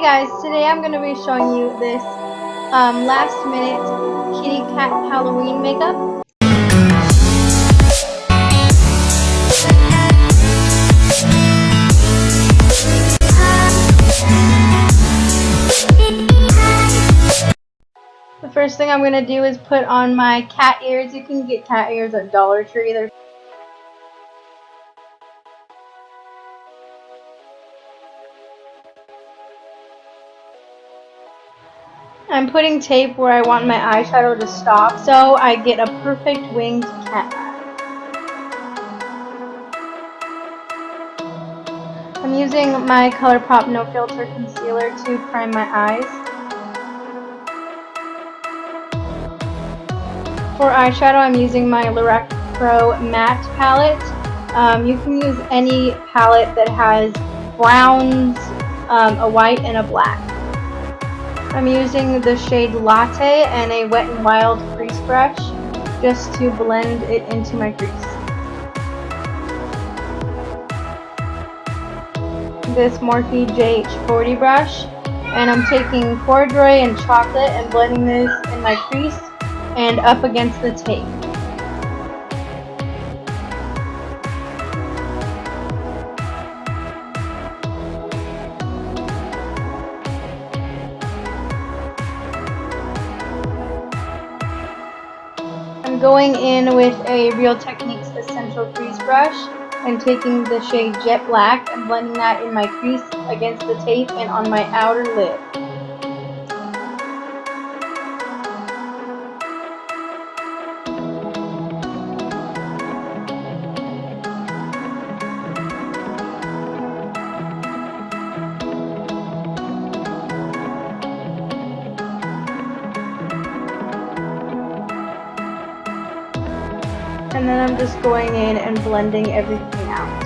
guys, today I'm going to be showing you this last minute kitty cat Halloween makeup. The first thing I'm going to do is put on my cat ears. You can get cat ears at Dollar Tree. I'm putting tape where I want my eyeshadow to stop so I get a perfect winged cat eye. I'm using my Colourpop No Filter Concealer to prime my eyes. For eyeshadow, I'm using my Lorac Pro Matte palette. You can use any palette that has browns, a white, and a black. I'm using the shade Latte and a Wet n Wild crease brush just to blend it into my crease. This Morphe JH40 brush, and I'm taking corduroy and chocolate and blending this in my crease and up against the tape. I'm going in with a Real Techniques Essential Crease brush and taking the shade Jet Black and blending that in my crease against the tape and on my outer lid. And then I'm just going in and blending everything out.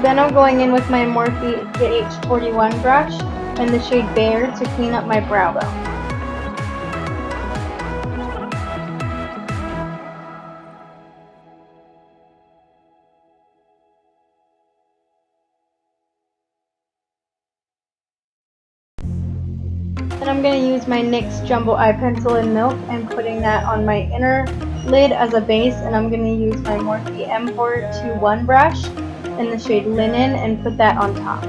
Then I'm going in with my Morphe JH41 brush and the shade Bear to clean up my brow bone. Then I'm going to use my NYX Jumbo Eye Pencil in Milk and putting that on my inner lid as a base, and I'm going to use my Morphe M421 brush in the shade Linen and put that on top.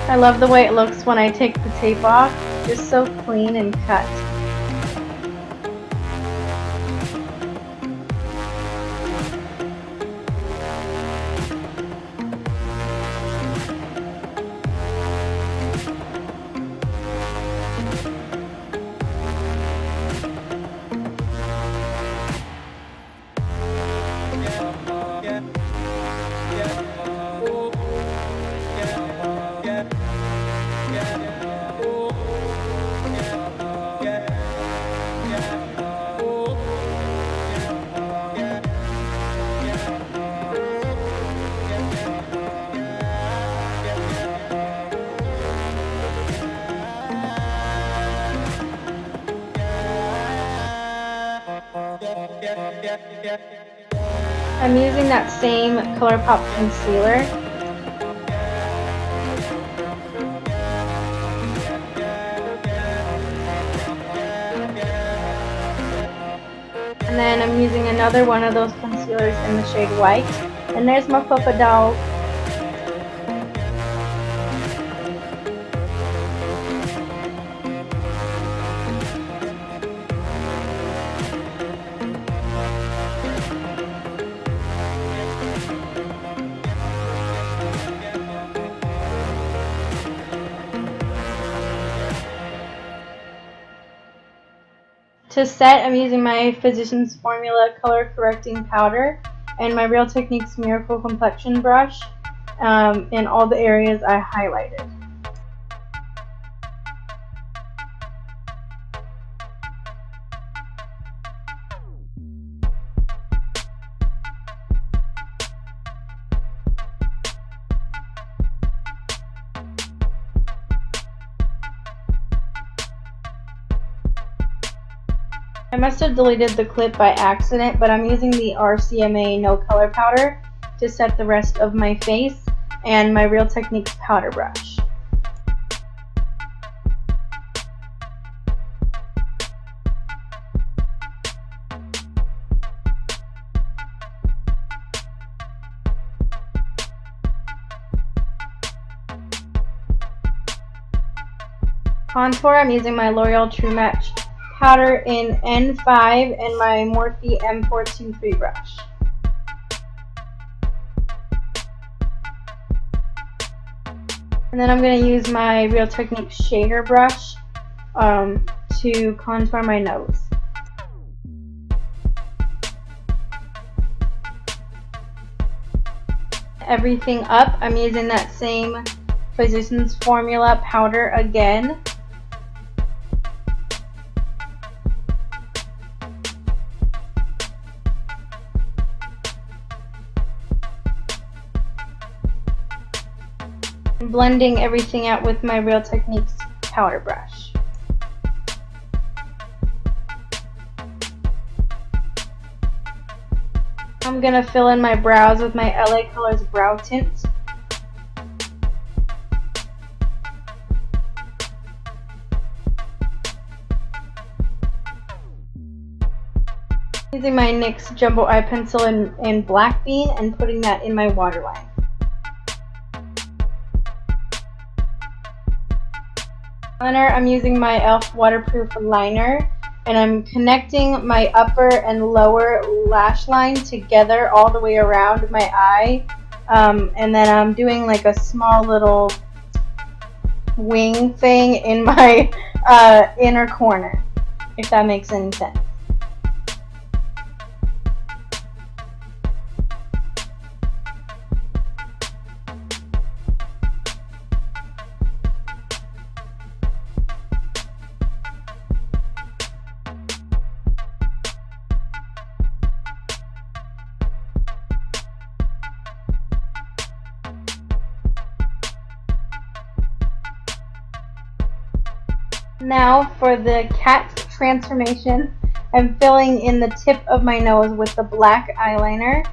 I love the way it looks when I take the tape off, just so clean and cut. I'm using that same Colourpop concealer. And then I'm using another one of those concealers in the shade White. And there's my Papa Doll. To set, I'm using my Physiscians Formula Color Correcting Powder and my Real Techniques Miracle Complexion brush, in all the areas I highlighted. I must have deleted the clip by accident, but I'm using the RCMA No Color Powder to set the rest of my face and my Real Techniques powder brush. Contour, I'm using my L'Oreal True Match powder in N5 and my Morphe M423 brush. And then I'm going to use my Real Techniques shader brush to contour my nose. Everything up, I'm using that same Physiscians formula powder again. Blending everything out with my Real Techniques powder brush. I'm going to fill in my brows with my LA Colors brow tint. Using my NYX Jumbo Eye Pencil in Black Bean and putting that in my waterline. Eyeliner, I'm using my e.l.f. waterproof liner, and I'm connecting my upper and lower lash line together all the way around my eye, and then I'm doing like a small little wing thing in my inner corner, if that makes any sense. Now for the cat transformation, I'm filling in the tip of my nose with the black eyeliner.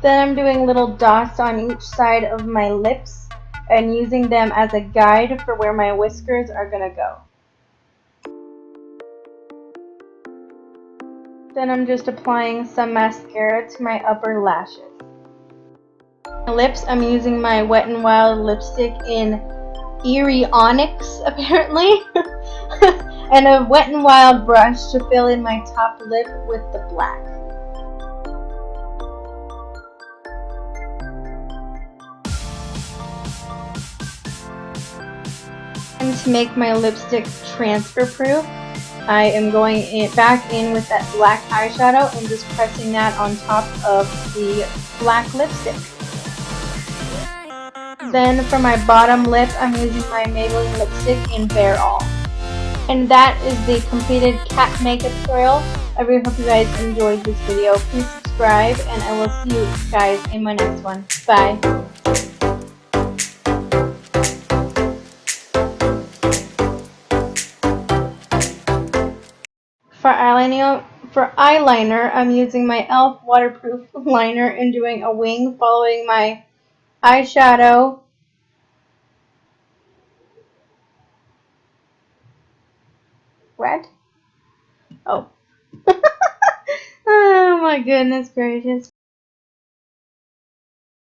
Then I'm doing little dots on each side of my lips and using them as a guide for where my whiskers are going to go. Then I'm just applying some mascara to my upper lashes. My lips, I'm using my Wet n Wild lipstick in Eerie Onyx, apparently, and a Wet n Wild brush to fill in my top lip with the black. And to make my lipstick transfer proof, I am going back in with that black eyeshadow and just pressing that on top of the black lipstick. Then for my bottom lip, I'm using my Maybelline lipstick in Bare All. And that is the completed cat makeup tutorial. I really hope you guys enjoyed this video. Please subscribe, and I will see you guys in my next one. Bye. For eyeliner, I'm using my e.l.f. waterproof liner and doing a wing following my eyeshadow. Red? Oh. Oh my goodness gracious.